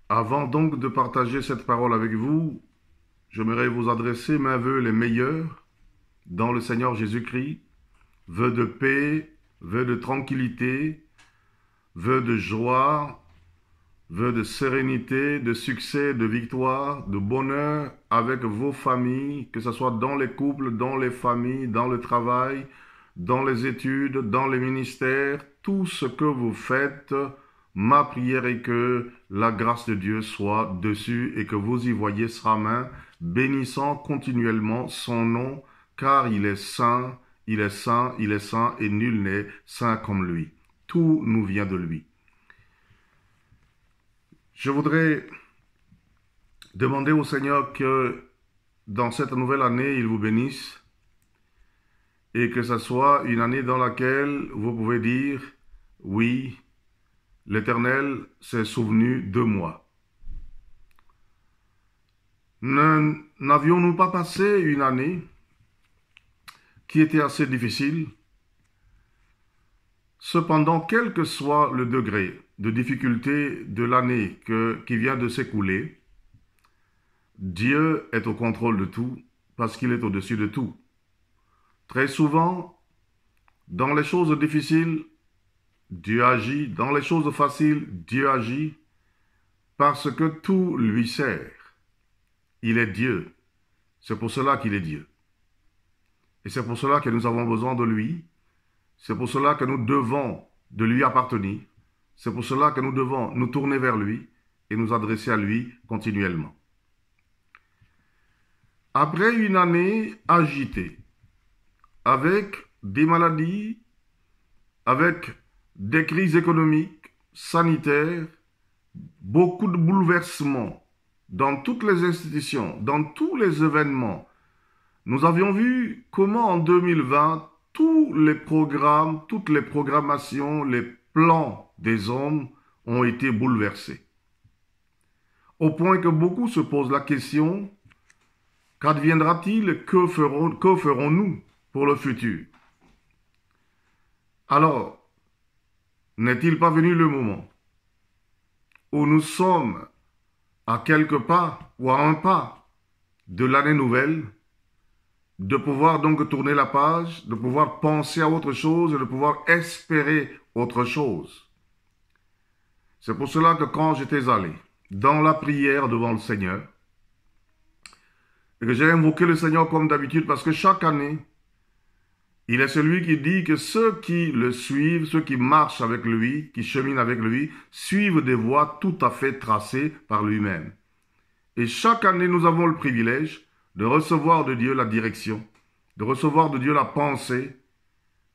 Avant donc de partager cette parole avec vous, j'aimerais vous adresser mes vœux les meilleurs dans le Seigneur Jésus-Christ, vœux de paix, vœux de tranquillité, vœux de joie, vœux de sérénité, de succès, de victoire, de bonheur avec vos familles, que ce soit dans les couples, dans les familles, dans le travail, dans les études, dans les ministères, tout ce que vous faites. Ma prière est que la grâce de Dieu soit dessus et que vous y voyez sa main, bénissant continuellement son nom, car il est saint, il est saint, il est saint, et nul n'est saint comme lui. Tout nous vient de lui. Je voudrais demander au Seigneur que dans cette nouvelle année, il vous bénisse et que ce soit une année dans laquelle vous pouvez dire, oui, l'Éternel s'est souvenu de moi. N'avions-nous pas passé une année qui était assez difficile? Cependant, quel que soit le degré de difficulté de l'année qui vient de s'écouler, Dieu est au contrôle de tout parce qu'il est au-dessus de tout. Très souvent, dans les choses difficiles, Dieu agit. Dans les choses faciles, Dieu agit parce que tout lui sert. Il est Dieu. C'est pour cela qu'il est Dieu. Et c'est pour cela que nous avons besoin de lui. C'est pour cela que nous devons de lui appartenir. C'est pour cela que nous devons nous tourner vers lui et nous adresser à lui continuellement. Après une année agitée, avec des maladies, avec des crises économiques, sanitaires, beaucoup de bouleversements dans toutes les institutions, dans tous les événements, nous avions vu comment en 2020, tous les programmes, toutes les programmations, les plans des hommes ont été bouleversés. Au point que beaucoup se posent la question, qu'adviendra-t-il, que ferons-nous pour le futur? Alors, n'est-il pas venu le moment où nous sommes à quelques pas ou à un pas de l'année nouvelle, de pouvoir donc tourner la page, de pouvoir penser à autre chose et de pouvoir espérer autre chose? C'est pour cela que quand j'étais allé dans la prière devant le Seigneur, et que j'ai invoqué le Seigneur comme d'habitude, parce que chaque année, il est celui qui dit que ceux qui le suivent, ceux qui marchent avec lui, qui cheminent avec lui, suivent des voies tout à fait tracées par lui-même. Et chaque année, nous avons le privilège de recevoir de Dieu la direction, de recevoir de Dieu la pensée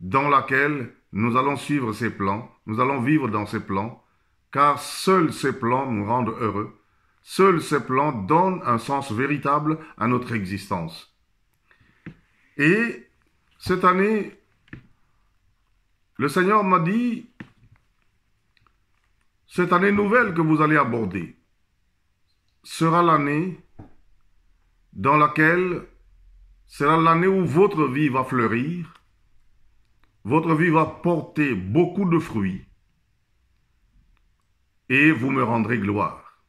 dans laquelle nous allons suivre ses plans, nous allons vivre dans ses plans, car seuls ces plans nous rendent heureux. Seuls ces plans donnent un sens véritable à notre existence. Et cette année, le Seigneur m'a dit, cette année nouvelle que vous allez aborder sera l'année dans laquelle sera l'année où votre vie va fleurir, votre vie va porter beaucoup de fruits et vous me rendrez gloire.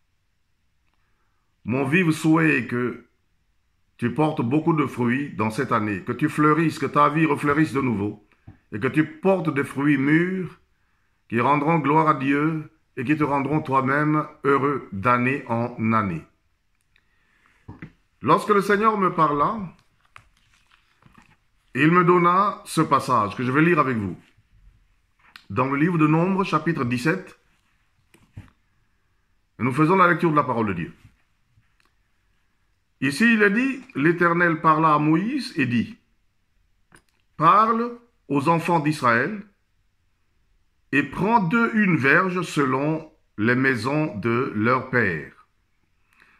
Mon vif souhait est que tu portes beaucoup de fruits dans cette année, que tu fleurisses, que ta vie refleurisse de nouveau, et que tu portes des fruits mûrs qui rendront gloire à Dieu et qui te rendront toi-même heureux d'année en année. Lorsque le Seigneur me parla, il me donna ce passage que je vais lire avec vous. Dans le livre de Nombres, chapitre 17, nous faisons la lecture de la parole de Dieu. Ici, il est dit, l'Éternel parla à Moïse et dit, « Parle aux enfants d'Israël et prends d'eux une verge selon les maisons de leur père,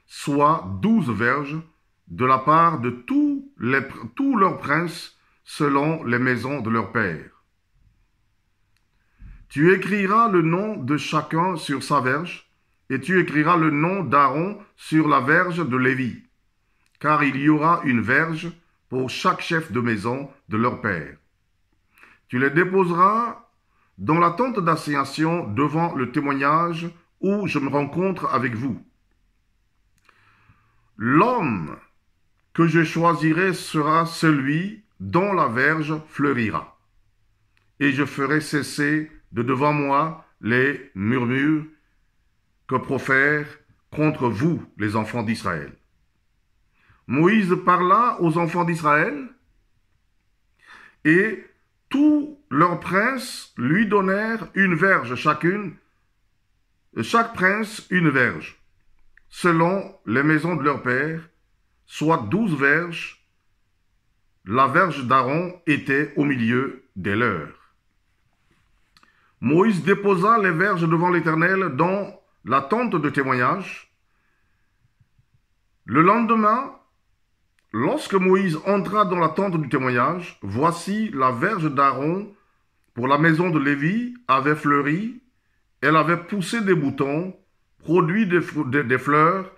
soit 12 verges de la part de tous leurs princes selon les maisons de leur père. Tu écriras le nom de chacun sur sa verge, et tu écriras le nom d'Aaron sur la verge de Lévi, car il y aura une verge pour chaque chef de maison de leur père. Tu les déposeras dans la tente d'assignation devant le témoignage où je me rencontre avec vous. L'homme que je choisirai sera celui dont la verge fleurira. Et je ferai cesser de devant moi les murmures que profèrent contre vous les enfants d'Israël. Moïse parla aux enfants d'Israël et tous leurs princes lui donnèrent une verge chacune, chaque prince une verge, selon les maisons de leur père, soit 12 verges. La verge d'Aaron était au milieu des leurs. Moïse déposa les verges devant l'Éternel dans la tente de témoignage. Le lendemain, lorsque Moïse entra dans la tente du témoignage, voici la verge d'Aaron pour la maison de Lévi avait fleuri, elle avait poussé des boutons, produit des fleurs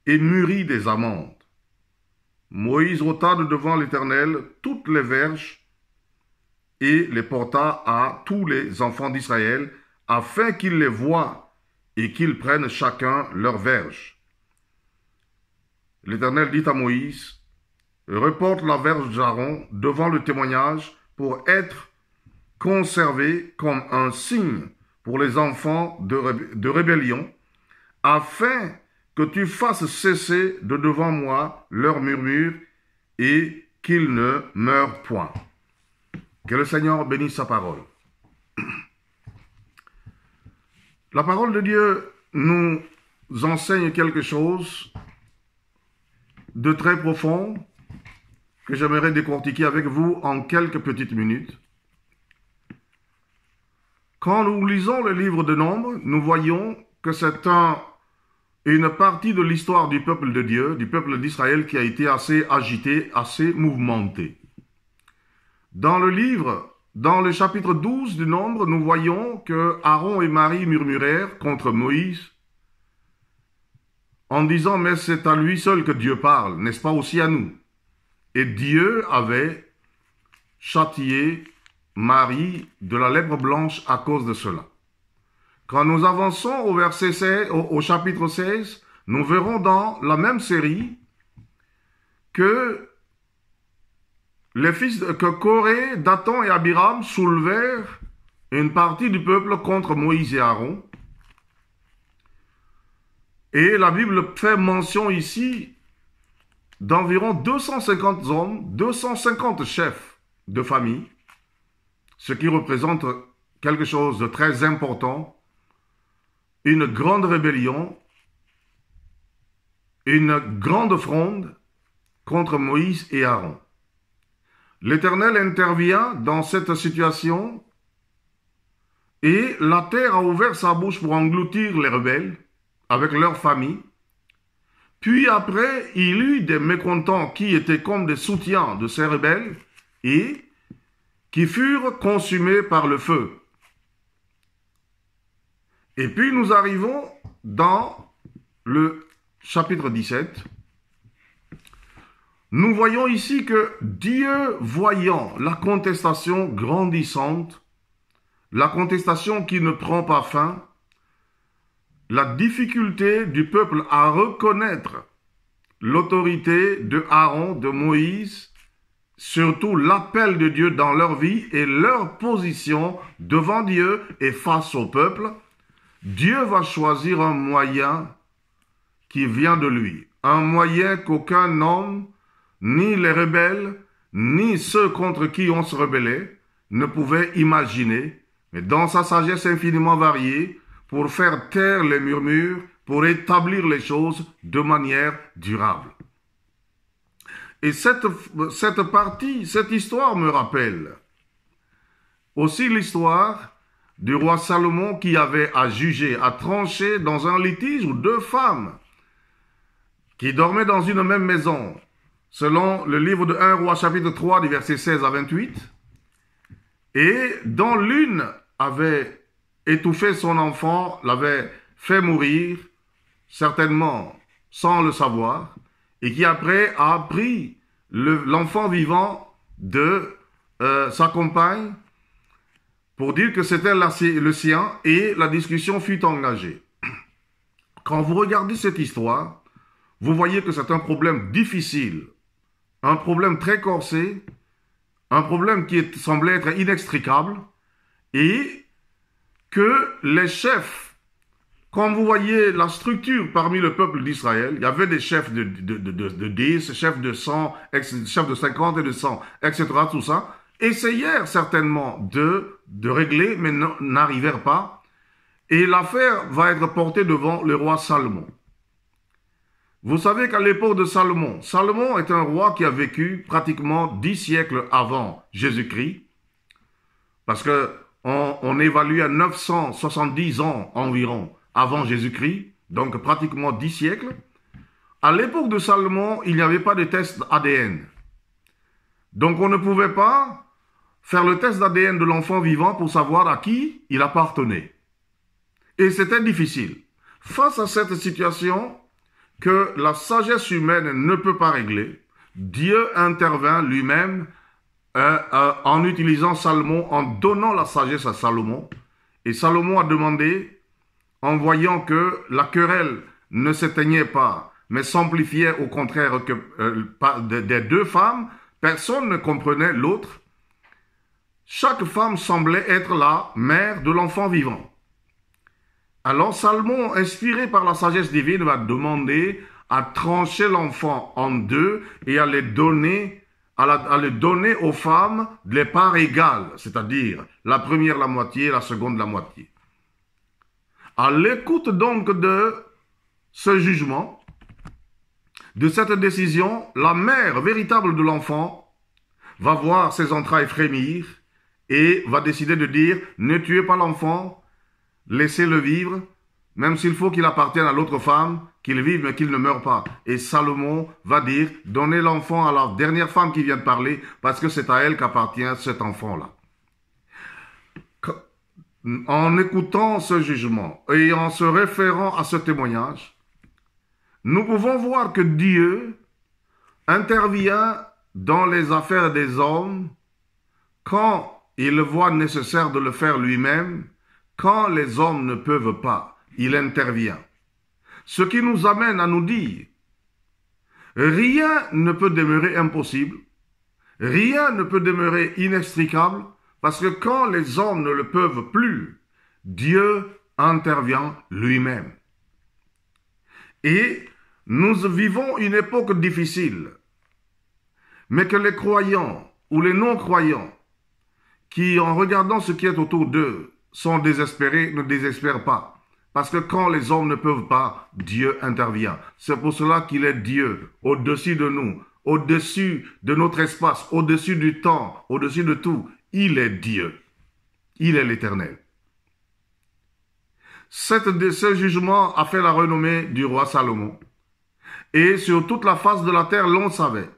et mûri des amandes. Moïse ôta de devant l'Éternel toutes les verges et les porta à tous les enfants d'Israël, afin qu'ils les voient et qu'ils prennent chacun leur verge. L'Éternel dit à Moïse, reporte la verge d'Aaron devant le témoignage pour être conservée comme un signe pour les enfants de rébellion, afin que tu fasses cesser de devant moi leurs murmures et qu'ils ne meurent point. Que le Seigneur bénisse sa parole. La parole de Dieu nous enseigne quelque chose de très profond que j'aimerais décortiquer avec vous en quelques petites minutes. Quand nous lisons le livre de Nombres, nous voyons que c'est une partie de l'histoire du peuple de Dieu, du peuple d'Israël, qui a été assez agitée, assez mouvementée. Dans le chapitre 12 du Nombre, nous voyons que Aaron et Marie murmurèrent contre Moïse en disant « Mais c'est à lui seul que Dieu parle, n'est-ce pas aussi à nous ?» Et Dieu avait châtié Marie de la lèpre blanche à cause de cela. Quand nous avançons au chapitre 16, nous verrons dans la même série que Coré, Dathan et Abiram soulevèrent une partie du peuple contre Moïse et Aaron. Et la Bible fait mention ici d'environ 250 hommes, 250 chefs de famille, ce qui représente quelque chose de très important, une grande rébellion, une grande fronde contre Moïse et Aaron. L'Éternel intervient dans cette situation et la terre a ouvert sa bouche pour engloutir les rebelles avec leur famille. Puis après, il y eut des mécontents qui étaient comme des soutiens de ces rebelles et qui furent consumés par le feu. Et puis nous arrivons dans le chapitre 17. Nous voyons ici que Dieu, voyant la contestation grandissante, la contestation qui ne prend pas fin, la difficulté du peuple à reconnaître l'autorité de Aaron, de Moïse, surtout l'appel de Dieu dans leur vie et leur position devant Dieu et face au peuple, Dieu va choisir un moyen qui vient de lui, un moyen qu'aucun homme, ni les rebelles, ni ceux contre qui on se rebellait, ne pouvaient imaginer, mais dans sa sagesse infiniment variée, pour faire taire les murmures, pour établir les choses de manière durable. Et cette histoire me rappelle aussi l'histoire du roi Salomon qui avait à juger, à trancher dans un litige où deux femmes qui dormaient dans une même maison, selon le livre de 1 Roi chapitre 3 du verset 16 à 28, et dont l'une avait étouffé son enfant, l'avait fait mourir, certainement sans le savoir, et qui après a pris l'enfant vivant de sa compagne pour dire que c'était le sien, et la discussion fut engagée. Quand vous regardez cette histoire, vous voyez que c'est un problème difficile, un problème très corsé, un problème qui semblait être inextricable, et que les chefs, comme vous voyez la structure parmi le peuple d'Israël, il y avait des chefs de 10, chefs de 100, chefs de 50 et de 100, etc., tout ça, essayèrent certainement de régler, mais n'arrivèrent pas. Et l'affaire va être portée devant le roi Salomon. Vous savez qu'à l'époque de Salomon, Salomon est un roi qui a vécu pratiquement 10 siècles avant Jésus-Christ, parce que on évalue à 970 ans environ avant Jésus-Christ, donc pratiquement 10 siècles. À l'époque de Salomon, il n'y avait pas de test ADN. Donc on ne pouvait pas faire le test d'ADN de l'enfant vivant pour savoir à qui il appartenait. Et c'était difficile. Face à cette situation que la sagesse humaine ne peut pas régler, Dieu intervint lui-même en utilisant Salomon, en donnant la sagesse à Salomon. Et Salomon a demandé, en voyant que la querelle ne s'éteignait pas, mais s'amplifiait au contraire que des deux femmes, personne ne comprenait l'autre. Chaque femme semblait être la mère de l'enfant vivant. Alors Salomon, inspiré par la sagesse divine, va demander à trancher l'enfant en deux et à le donner aux femmes les parts égales, c'est-à-dire la première la moitié, la seconde la moitié. À l'écoute donc de ce jugement, de cette décision, la mère véritable de l'enfant va voir ses entrailles frémir et va décider de dire « Ne tuez pas l'enfant, laissez-le vivre, même s'il faut qu'il appartienne à l'autre femme, qu'il vive mais qu'il ne meure pas. » Et Salomon va dire « Donnez l'enfant à la dernière femme qui vient de parler, parce que c'est à elle qu'appartient cet enfant-là. » En écoutant ce jugement et en se référant à ce témoignage, nous pouvons voir que Dieu intervient dans les affaires des hommes quand il voit nécessaire de le faire lui-même, quand les hommes ne peuvent pas, il intervient. Ce qui nous amène à nous dire, rien ne peut demeurer impossible, rien ne peut demeurer inextricable, parce que quand les hommes ne le peuvent plus, Dieu intervient lui-même. Et nous vivons une époque difficile, mais que les croyants ou les non-croyants, qui en regardant ce qui est autour d'eux, sont désespérés, ne désespèrent pas. Parce que quand les hommes ne peuvent pas, Dieu intervient. C'est pour cela qu'il est Dieu, au-dessus de nous, au-dessus de notre espace, au-dessus du temps, au-dessus de tout. Il est Dieu. Il est l'Éternel. Ce jugement a fait la renommée du roi Salomon. Et sur toute la face de la terre, l'on savait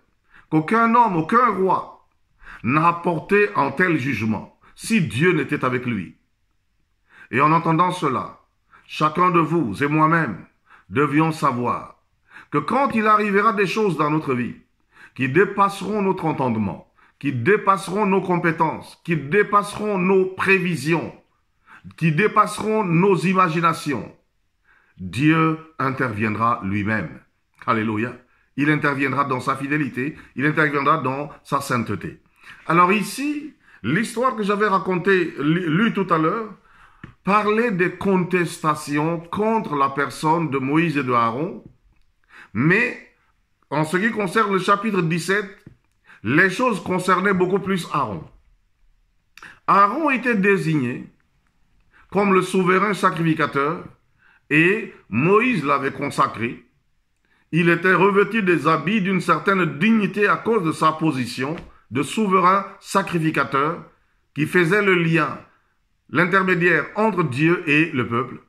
qu'aucun homme, aucun roi n'a apporté un tel jugement si Dieu n'était avec lui. Et en entendant cela, chacun de vous et moi-même devions savoir que quand il arrivera des choses dans notre vie qui dépasseront notre entendement, qui dépasseront nos compétences, qui dépasseront nos prévisions, qui dépasseront nos imaginations, Dieu interviendra lui-même. Alléluia. Il interviendra dans sa fidélité, il interviendra dans sa sainteté. Alors ici, l'histoire que j'avais racontée, lue tout à l'heure, parlait des contestations contre la personne de Moïse et de Aaron, mais en ce qui concerne le chapitre 17, les choses concernaient beaucoup plus Aaron. Aaron était désigné comme le souverain sacrificateur et Moïse l'avait consacré. Il était revêtu des habits d'une certaine dignité à cause de sa position de souverain sacrificateur qui faisait le lien, l'intermédiaire entre Dieu et le peuple,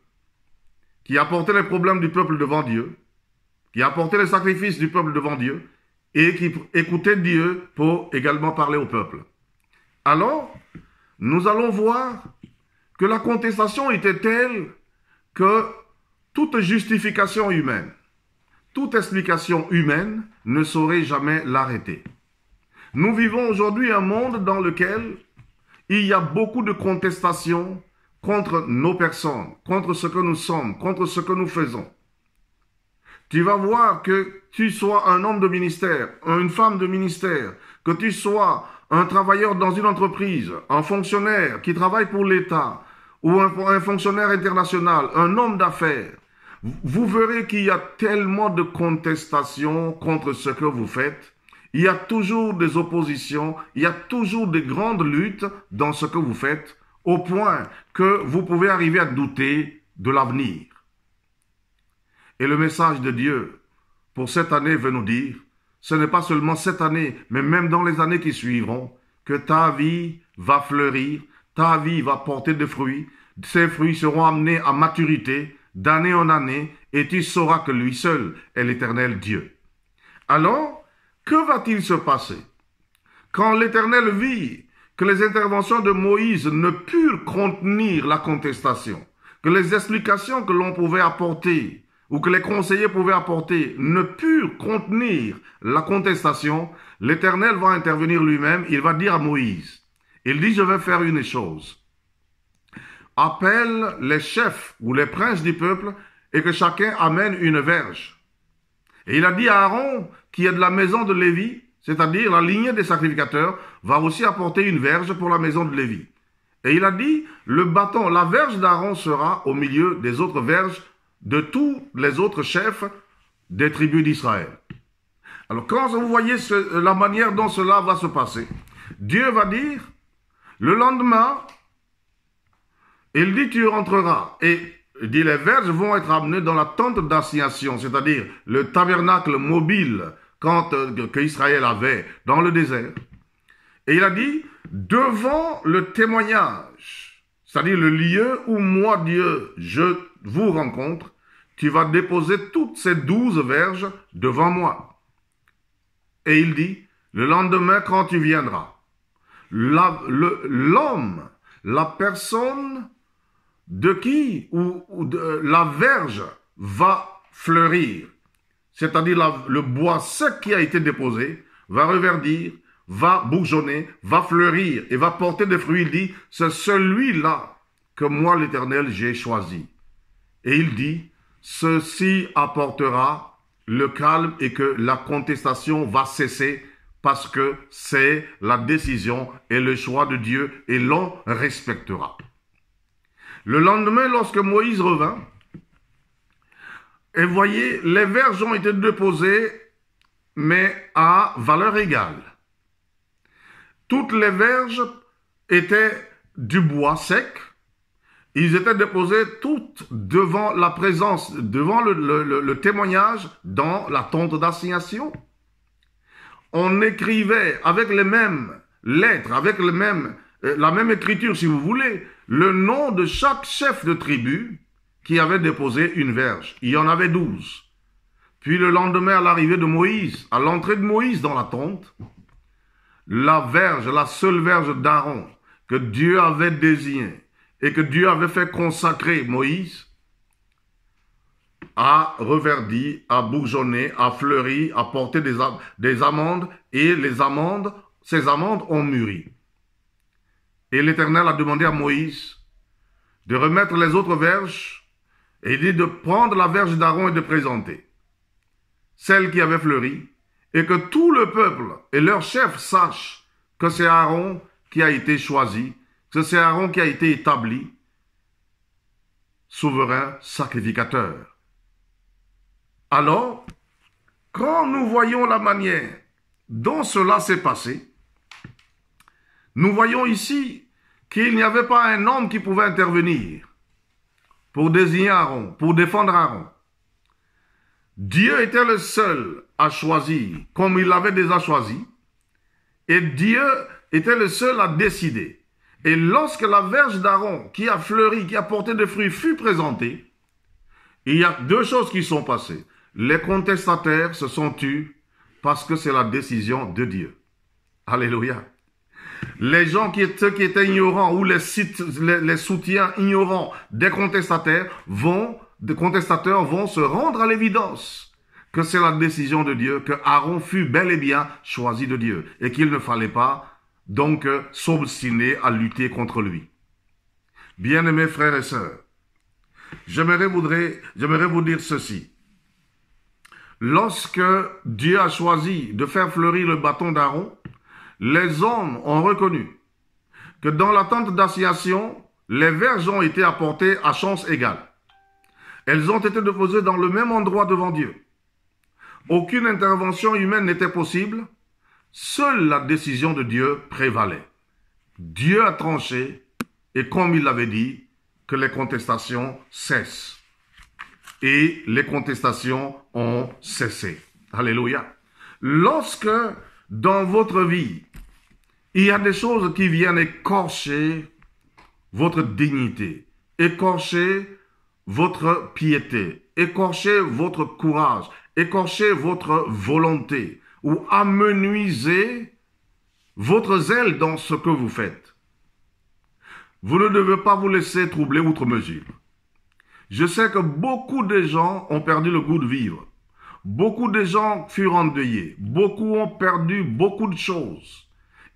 qui apportait les problèmes du peuple devant Dieu, qui apportait les sacrifices du peuple devant Dieu, et qui écoutait Dieu pour également parler au peuple. Alors, nous allons voir que la contestation était telle que toute justification humaine, toute explication humaine ne saurait jamais l'arrêter. Nous vivons aujourd'hui un monde dans lequel il y a beaucoup de contestations contre nos personnes, contre ce que nous sommes, contre ce que nous faisons. Tu vas voir que tu sois un homme de ministère, une femme de ministère, que tu sois un travailleur dans une entreprise, un fonctionnaire qui travaille pour l'État, ou un fonctionnaire international, un homme d'affaires. Vous verrez qu'il y a tellement de contestations contre ce que vous faites. Il y a toujours des oppositions, il y a toujours des grandes luttes dans ce que vous faites, au point que vous pouvez arriver à douter de l'avenir. Et le message de Dieu pour cette année veut nous dire, ce n'est pas seulement cette année, mais même dans les années qui suivront, que ta vie va fleurir, ta vie va porter des fruits, ces fruits seront amenés à maturité d'année en année, et tu sauras que lui seul est l'Éternel Dieu. Alors, que va-t-il se passer quand l'Éternel vit que les interventions de Moïse ne purent contenir la contestation, que les explications que l'on pouvait apporter ou que les conseillers pouvaient apporter ne purent contenir la contestation, l'Éternel va intervenir lui-même, il va dire à Moïse, il dit, je vais faire une chose. Appelle les chefs ou les princes du peuple et que chacun amène une verge. Et il a dit à Aaron, qui est de la maison de Lévi, c'est-à-dire la lignée des sacrificateurs, va aussi apporter une verge pour la maison de Lévi. Et il a dit, le bâton, la verge d'Aaron sera au milieu des autres verges de tous les autres chefs des tribus d'Israël. Alors quand vous voyez la manière dont cela va se passer, Dieu va dire, le lendemain, il dit tu rentreras, et il dit les verges vont être amenées dans la tente d'assignation, c'est-à-dire le tabernacle mobile qu'Israël avait dans le désert. Et il a dit, devant le témoignage, c'est-à-dire le lieu où moi, Dieu, je vous rencontre, tu vas déposer toutes ces 12 verges devant moi. Et il dit, le lendemain, quand tu viendras, l'homme, la personne de qui la verge va fleurir, c'est-à-dire le bois sec qui a été déposé, va reverdir, va bourgeonner, va fleurir et va porter des fruits. Il dit, c'est celui-là que moi, l'Éternel, j'ai choisi. Et il dit, ceci apportera le calme et que la contestation va cesser parce que c'est la décision et le choix de Dieu et l'on respectera. Le lendemain, lorsque Moïse revint, et voyez, les verges ont été déposées, mais à valeur égale. Toutes les verges étaient du bois sec. Ils étaient déposés toutes devant la présence, devant le témoignage dans la tente d'assignation. On écrivait avec les mêmes lettres, avec la même écriture si vous voulez, le nom de chaque chef de tribu qui avait déposé une verge. Il y en avait 12. Puis le lendemain, à l'arrivée de Moïse, à l'entrée de Moïse dans la tente, la verge, la seule verge d'Aaron que Dieu avait désignée et que Dieu avait fait consacrer Moïse, a reverdi, a bourgeonné, a fleuri, a porté des amandes, et ces amandes ont mûri. Et l'Éternel a demandé à Moïse de remettre les autres verges, et il dit de prendre la verge d'Aaron et de présenter celle qui avait fleuri, et que tout le peuple et leurs chefs sachent que c'est Aaron qui a été choisi, que c'est Aaron qui a été établi souverain sacrificateur. Alors, quand nous voyons la manière dont cela s'est passé, nous voyons ici qu'il n'y avait pas un homme qui pouvait intervenir pour désigner Aaron, pour défendre Aaron. Dieu était le seul à choisir, comme il l'avait déjà choisi, et Dieu était le seul à décider. Et lorsque la verge d'Aaron, qui a fleuri, qui a porté des fruits, fut présentée, il y a deux choses qui sont passées. Les contestataires se sont tus parce que c'est la décision de Dieu. Alléluia. Les gens ceux qui étaient ignorants ou les soutiens ignorants des contestataires vont se rendre à l'évidence que c'est la décision de Dieu, que Aaron fut bel et bien choisi de Dieu et qu'il ne fallait pas donc s'obstiner à lutter contre lui. Bien-aimés frères et sœurs, j'aimerais vous dire ceci. lorsque Dieu a choisi de faire fleurir le bâton d'Aaron, les hommes ont reconnu que dans la tente d'assignation, les verges ont été apportées à chance égale. Elles ont été déposées dans le même endroit devant Dieu. Aucune intervention humaine n'était possible. Seule la décision de Dieu prévalait. Dieu a tranché et comme il l'avait dit, que les contestations cessent. Et les contestations ont cessé. Alléluia. Lorsque dans votre vie, il y a des choses qui viennent écorcher votre dignité, écorcher votre piété, écorcher votre courage, écorcher votre volonté ou amenuiser votre zèle dans ce que vous faites. Vous ne devez pas vous laisser troubler outre mesure. Je sais que beaucoup de gens ont perdu le goût de vivre. Beaucoup de gens furent endeuillés. Beaucoup ont perdu beaucoup de choses.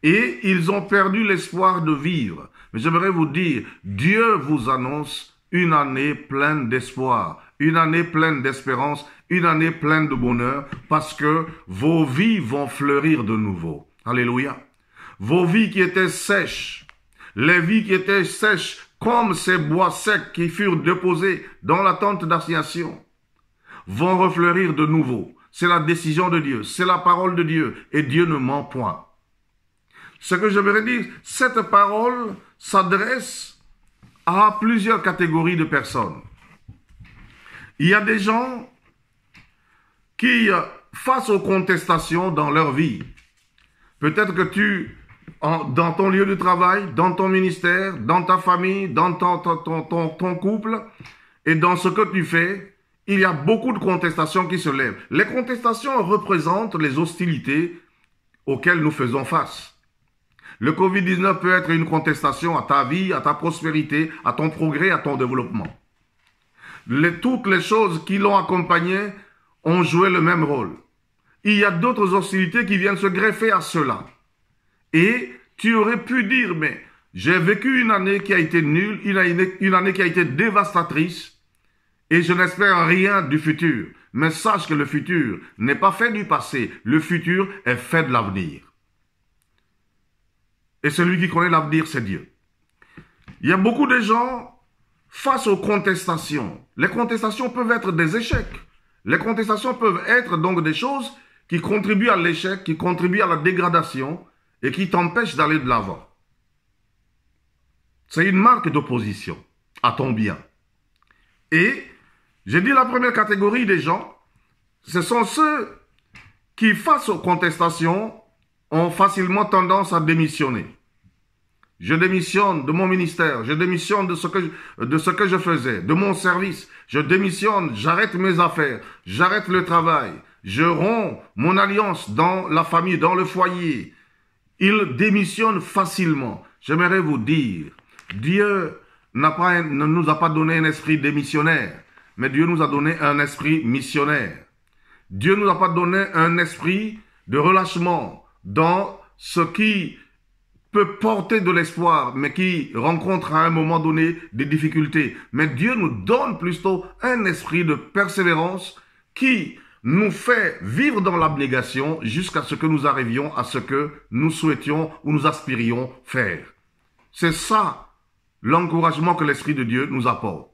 Et ils ont perdu l'espoir de vivre. Mais j'aimerais vous dire, Dieu vous annonce une année pleine d'espoir, une année pleine d'espérance, une année pleine de bonheur, parce que vos vies vont fleurir de nouveau. Alléluia. Vos vies qui étaient sèches, les vies qui étaient sèches comme ces bois secs qui furent déposés dans la tente d'assignation, vont refleurir de nouveau. C'est la décision de Dieu, c'est la parole de Dieu, et Dieu ne ment point. Ce que je voudrais dire, cette parole s'adresse à plusieurs catégories de personnes. Il y a des gens qui, face aux contestations dans leur vie, peut-être que dans ton lieu de travail, dans ton ministère, dans ta famille, dans ton couple, et dans ce que tu fais, il y a beaucoup de contestations qui se lèvent. Les contestations représentent les hostilités auxquelles nous faisons face. Le Covid-19 peut être une contestation à ta vie, à ta prospérité, à ton progrès, à ton développement. Toutes les choses qui l'ont accompagné ont joué le même rôle. Il y a d'autres hostilités qui viennent se greffer à cela. Et tu aurais pu dire, mais j'ai vécu une année qui a été nulle, une année qui a été dévastatrice, et je n'espère rien du futur. Mais sache que le futur n'est pas fait du passé, le futur est fait de l'avenir. Et celui qui connaît l'avenir, c'est Dieu. Il y a beaucoup de gens face aux contestations. Les contestations peuvent être des échecs. Les contestations peuvent être donc des choses qui contribuent à l'échec, qui contribuent à la dégradation et qui t'empêchent d'aller de l'avant. C'est une marque d'opposition à ton bien. Et j'ai dit la première catégorie des gens, ce sont ceux qui, face aux contestations, ont facilement tendance à démissionner. Je démissionne de mon ministère, je démissionne de ce que je faisais, de mon service, je démissionne, j'arrête mes affaires, j'arrête le travail, je romps mon alliance dans la famille, dans le foyer. Ils démissionnent facilement. J'aimerais vous dire, Dieu ne nous a pas donné un esprit démissionnaire, mais Dieu nous a donné un esprit missionnaire. Dieu ne nous a pas donné un esprit de relâchement dans ce qui peut porter de l'espoir, mais qui rencontre à un moment donné des difficultés. Mais Dieu nous donne plutôt un esprit de persévérance qui nous fait vivre dans l'abnégation jusqu'à ce que nous arrivions à ce que nous souhaitions ou nous aspirions faire. C'est ça l'encouragement que l'Esprit de Dieu nous apporte.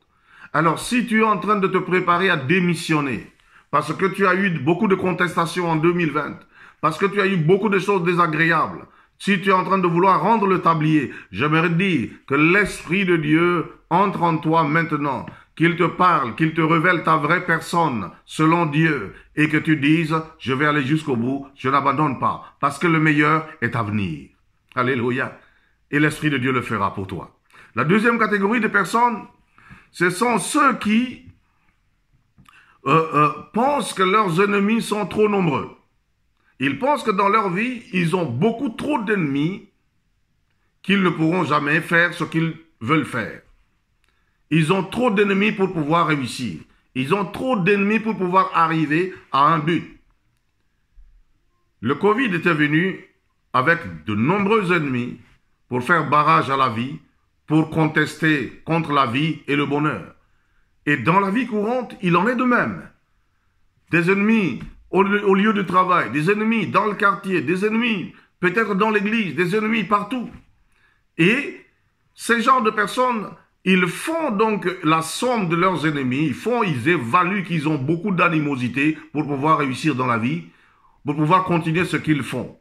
Alors, si tu es en train de te préparer à démissionner, parce que tu as eu beaucoup de contestations en 2020, parce que tu as eu beaucoup de choses désagréables, si tu es en train de vouloir rendre le tablier, j'aimerais dire que l'Esprit de Dieu entre en toi maintenant, qu'il te parle, qu'il te révèle ta vraie personne selon Dieu et que tu dises, je vais aller jusqu'au bout, je n'abandonne pas, parce que le meilleur est à venir. Alléluia. Et l'Esprit de Dieu le fera pour toi. La deuxième catégorie de personnes, ce sont ceux qui pensent que leurs ennemis sont trop nombreux. Ils pensent que dans leur vie, ils ont beaucoup trop d'ennemis qu'ils ne pourront jamais faire ce qu'ils veulent faire. Ils ont trop d'ennemis pour pouvoir réussir. Ils ont trop d'ennemis pour pouvoir arriver à un but. Le Covid était venu avec de nombreux ennemis pour faire barrage à la vie, pour contester contre la vie et le bonheur. Et dans la vie courante, il en est de même. des ennemis au lieu de travail, des ennemis dans le quartier, des ennemis peut-être dans l'église, des ennemis partout. Et ces genres de personnes, ils font donc la somme de leurs ennemis, ils évaluent qu'ils ont beaucoup d'animosité pour pouvoir réussir dans la vie, pour pouvoir continuer ce qu'ils font.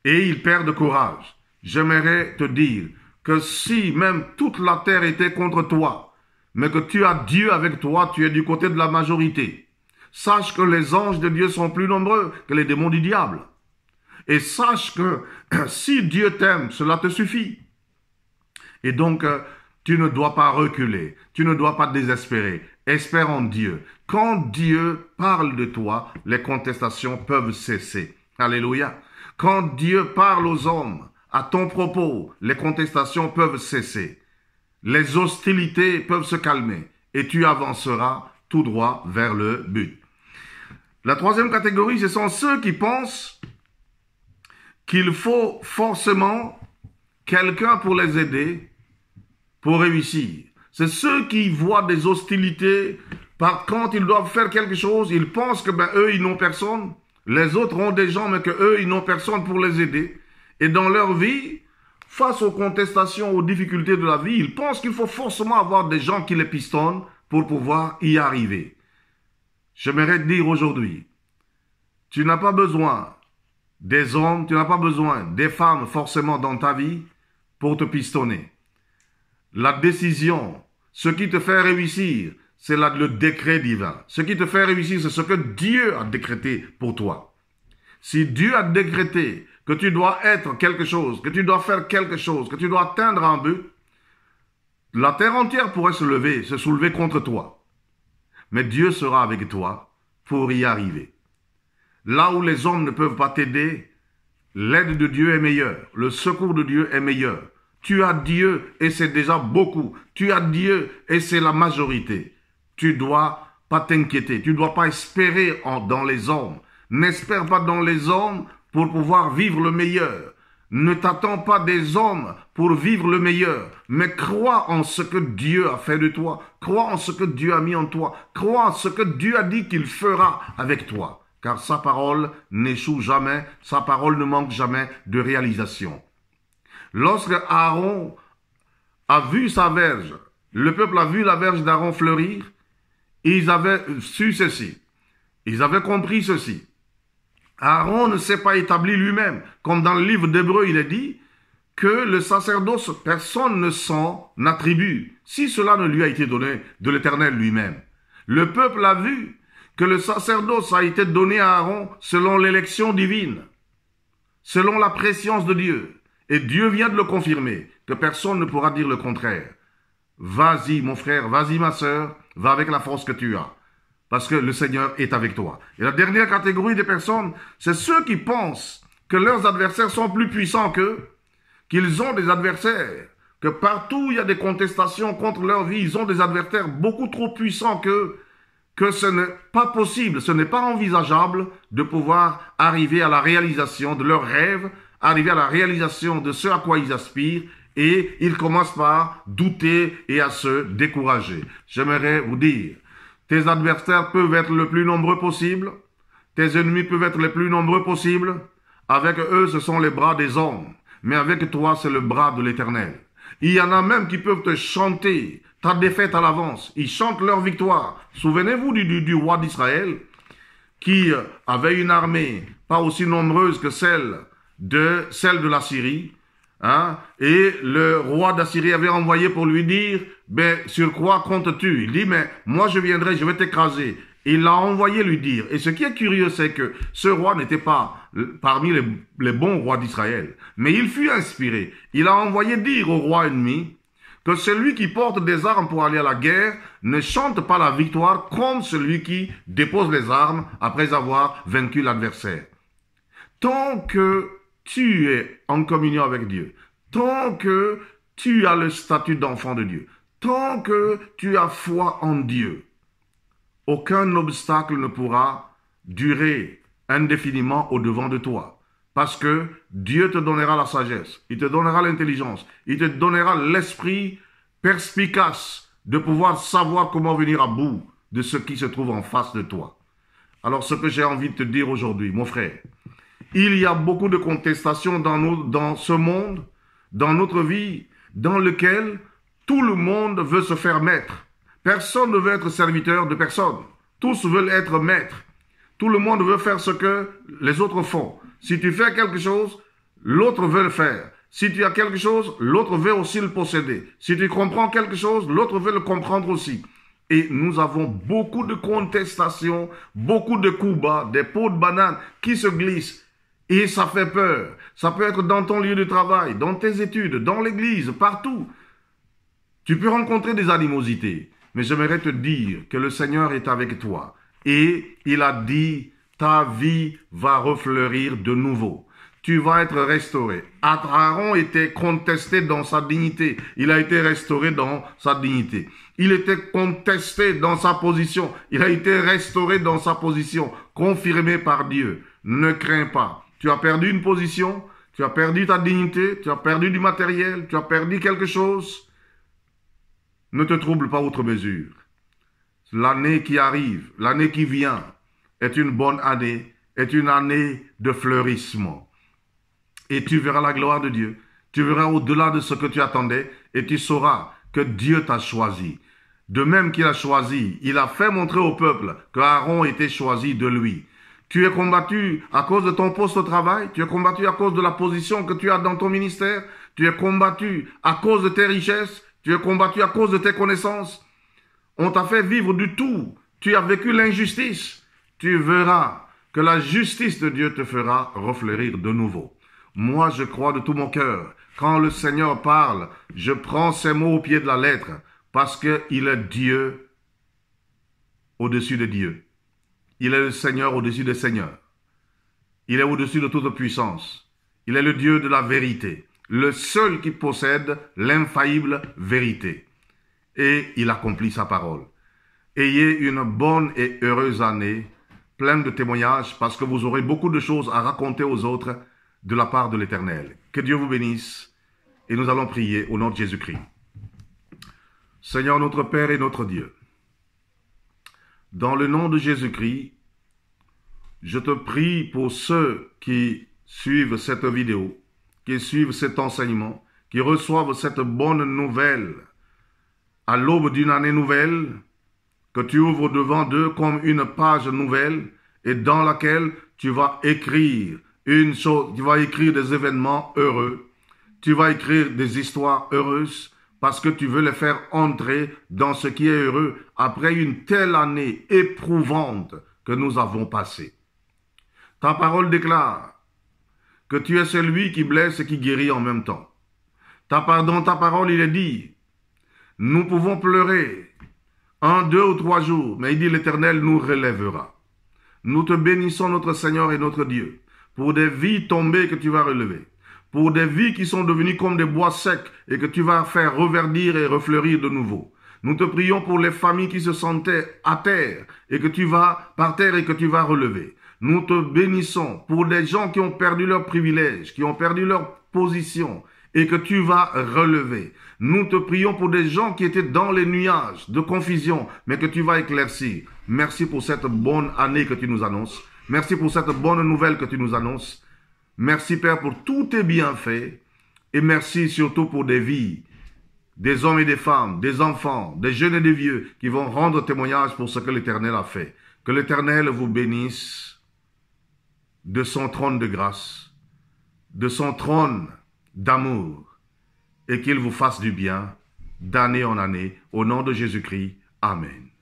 Et ils perdent courage. J'aimerais te dire que si même toute la terre était contre toi, mais que tu as Dieu avec toi, tu es du côté de la majorité. Sache que les anges de Dieu sont plus nombreux que les démons du diable. Et sache que si Dieu t'aime, cela te suffit. Et donc, tu ne dois pas reculer, tu ne dois pas désespérer. Espère en Dieu. Quand Dieu parle de toi, les contestations peuvent cesser. Alléluia. Quand Dieu parle aux hommes, à ton propos, les contestations peuvent cesser. Les hostilités peuvent se calmer et tu avanceras tout droit vers le but. La troisième catégorie, ce sont ceux qui pensent qu'il faut forcément quelqu'un pour les aider, pour réussir. C'est ceux qui voient des hostilités, quand ils doivent faire quelque chose, ils pensent que eux, ils n'ont personne. Les autres ont des gens, mais que eux, ils n'ont personne pour les aider. Et dans leur vie, face aux contestations, aux difficultés de la vie, ils pensent qu'il faut forcément avoir des gens qui les pistonnent pour pouvoir y arriver. J'aimerais te dire aujourd'hui, tu n'as pas besoin des hommes, tu n'as pas besoin des femmes forcément dans ta vie pour te pistonner. La décision, ce qui te fait réussir, c'est le décret divin. Ce qui te fait réussir, c'est ce que Dieu a décrété pour toi. Si Dieu a décrété que tu dois être quelque chose, que tu dois faire quelque chose, que tu dois atteindre un but, la terre entière pourrait se soulever contre toi. Mais Dieu sera avec toi pour y arriver. Là où les hommes ne peuvent pas t'aider, l'aide de Dieu est meilleure, le secours de Dieu est meilleur. Tu as Dieu et c'est déjà beaucoup. Tu as Dieu et c'est la majorité. Tu dois pas t'inquiéter. Tu dois pas espérer dans les hommes. N'espère pas dans les hommes pour pouvoir vivre le meilleur. Ne t'attends pas des hommes pour vivre le meilleur. Mais crois en ce que Dieu a fait de toi. Crois en ce que Dieu a mis en toi. Crois en ce que Dieu a dit qu'il fera avec toi. Car sa parole n'échoue jamais. Sa parole ne manque jamais de réalisation. Lorsque Aaron a vu sa verge, le peuple a vu la verge d'Aaron fleurir, ils avaient su ceci. Ils avaient compris ceci. Aaron ne s'est pas établi lui-même. Comme dans le livre d'Hébreux, il est dit que le sacerdoce, personne ne s'en attribue, si cela ne lui a été donné de l'Éternel lui-même. Le peuple a vu que le sacerdoce a été donné à Aaron selon l'élection divine, selon la préscience de Dieu. Et Dieu vient de le confirmer, que personne ne pourra dire le contraire. Vas-y mon frère, vas-y ma sœur, va avec la force que tu as. Parce que le Seigneur est avec toi. Et la dernière catégorie des personnes, c'est ceux qui pensent que leurs adversaires sont plus puissants qu'eux, qu'ils ont des adversaires, que partout il y a des contestations contre leur vie, ils ont des adversaires beaucoup trop puissants qu'eux, que ce n'est pas possible, ce n'est pas envisageable de pouvoir arriver à la réalisation de leurs rêves, arriver à la réalisation de ce à quoi ils aspirent, et ils commencent par douter et à se décourager. J'aimerais vous dire, tes adversaires peuvent être le plus nombreux possible, tes ennemis peuvent être les plus nombreux possible, avec eux ce sont les bras des hommes, mais avec toi c'est le bras de l'Éternel. Il y en a même qui peuvent te chanter ta défaite à l'avance, ils chantent leur victoire. Souvenez-vous du roi d'Israël, qui avait une armée pas aussi nombreuse que celle de la Syrie, hein, et le roi d'Assyrie avait envoyé pour lui dire, sur quoi comptes-tu? Il dit, mais moi je viendrai, je vais t'écraser. Il l'a envoyé lui dire. Et ce qui est curieux, c'est que ce roi n'était pas parmi les bons rois d'Israël, mais il fut inspiré. Il a envoyé dire au roi ennemi que celui qui porte des armes pour aller à la guerre ne chante pas la victoire comme celui qui dépose les armes après avoir vaincu l'adversaire. Tant que tu es en communion avec Dieu, tant que tu as le statut d'enfant de Dieu, tant que tu as foi en Dieu, aucun obstacle ne pourra durer indéfiniment au-devant de toi. Parce que Dieu te donnera la sagesse, il te donnera l'intelligence, il te donnera l'esprit perspicace de pouvoir savoir comment venir à bout de ce qui se trouve en face de toi. Alors ce que j'ai envie de te dire aujourd'hui, mon frère, il y a beaucoup de contestations dans ce monde, dans notre vie, dans lequel tout le monde veut se faire maître. Personne ne veut être serviteur de personne. Tous veulent être maîtres. Tout le monde veut faire ce que les autres font. Si tu fais quelque chose, l'autre veut le faire. Si tu as quelque chose, l'autre veut aussi le posséder. Si tu comprends quelque chose, l'autre veut le comprendre aussi. Et nous avons beaucoup de contestations, beaucoup de coups bas, des pots de banane qui se glissent. Et ça fait peur. Ça peut être dans ton lieu de travail, dans tes études, dans l'église, partout. Tu peux rencontrer des animosités. Mais j'aimerais te dire que le Seigneur est avec toi. Et il a dit, ta vie va refleurir de nouveau. Tu vas être restauré. Aaron était contesté dans sa dignité. Il a été restauré dans sa dignité. Il était contesté dans sa position. Il a été restauré dans sa position, confirmé par Dieu. Ne crains pas. Tu as perdu une position, tu as perdu ta dignité, tu as perdu du matériel, tu as perdu quelque chose. Ne te trouble pas outre mesure. L'année qui arrive, l'année qui vient, est une bonne année, est une année de fleurissement. Et tu verras la gloire de Dieu. Tu verras au-delà de ce que tu attendais et tu sauras que Dieu t'a choisi. De même qu'il a choisi, il a fait montrer au peuple qu'Aaron était choisi de lui. Tu es combattu à cause de ton poste au travail, tu es combattu à cause de la position que tu as dans ton ministère, tu es combattu à cause de tes richesses, tu es combattu à cause de tes connaissances. On t'a fait vivre du tout. Tu as vécu l'injustice. Tu verras que la justice de Dieu te fera refleurir de nouveau. Moi, je crois de tout mon cœur. Quand le Seigneur parle, je prends ces mots au pied de la lettre parce qu'il est Dieu au-dessus de Dieu. Il est le Seigneur au-dessus des seigneurs. Il est au-dessus de toute puissance. Il est le Dieu de la vérité, le seul qui possède l'infaillible vérité. Et il accomplit sa parole. Ayez une bonne et heureuse année, pleine de témoignages, parce que vous aurez beaucoup de choses à raconter aux autres de la part de l'Éternel. Que Dieu vous bénisse, et nous allons prier au nom de Jésus-Christ. Seigneur notre Père et notre Dieu, dans le nom de Jésus-Christ, je te prie pour ceux qui suivent cette vidéo, qui suivent cet enseignement, qui reçoivent cette bonne nouvelle à l'aube d'une année nouvelle, que tu ouvres devant d'eux comme une page nouvelle et dans laquelle tu vas écrire une chose, tu vas écrire des événements heureux, tu vas écrire des histoires heureuses parce que tu veux les faire entrer dans ce qui est heureux après une telle année éprouvante que nous avons passée. Ta parole déclare que tu es celui qui blesse et qui guérit en même temps. Dans ta parole, il est dit, nous pouvons pleurer 1, 2 ou 3 jours, mais il dit l'Éternel nous relèvera. Nous te bénissons notre Seigneur et notre Dieu pour des vies tombées que tu vas relever, pour des vies qui sont devenues comme des bois secs et que tu vas faire reverdir et refleurir de nouveau. Nous te prions pour les familles qui se sentaient à terre et que tu vas par terre et que tu vas relever. Nous te bénissons pour des gens qui ont perdu leurs privilèges, qui ont perdu leur position et que tu vas relever. Nous te prions pour des gens qui étaient dans les nuages de confusion, mais que tu vas éclaircir. Merci pour cette bonne année que tu nous annonces. Merci pour cette bonne nouvelle que tu nous annonces. Merci Père pour tous tes bienfaits. Et merci surtout pour des vies, des hommes et des femmes, des enfants, des jeunes et des vieux qui vont rendre témoignage pour ce que l'Éternel a fait. Que l'Éternel vous bénisse de son trône de grâce, de son trône d'amour, et qu'il vous fasse du bien d'année en année. Au nom de Jésus-Christ. Amen.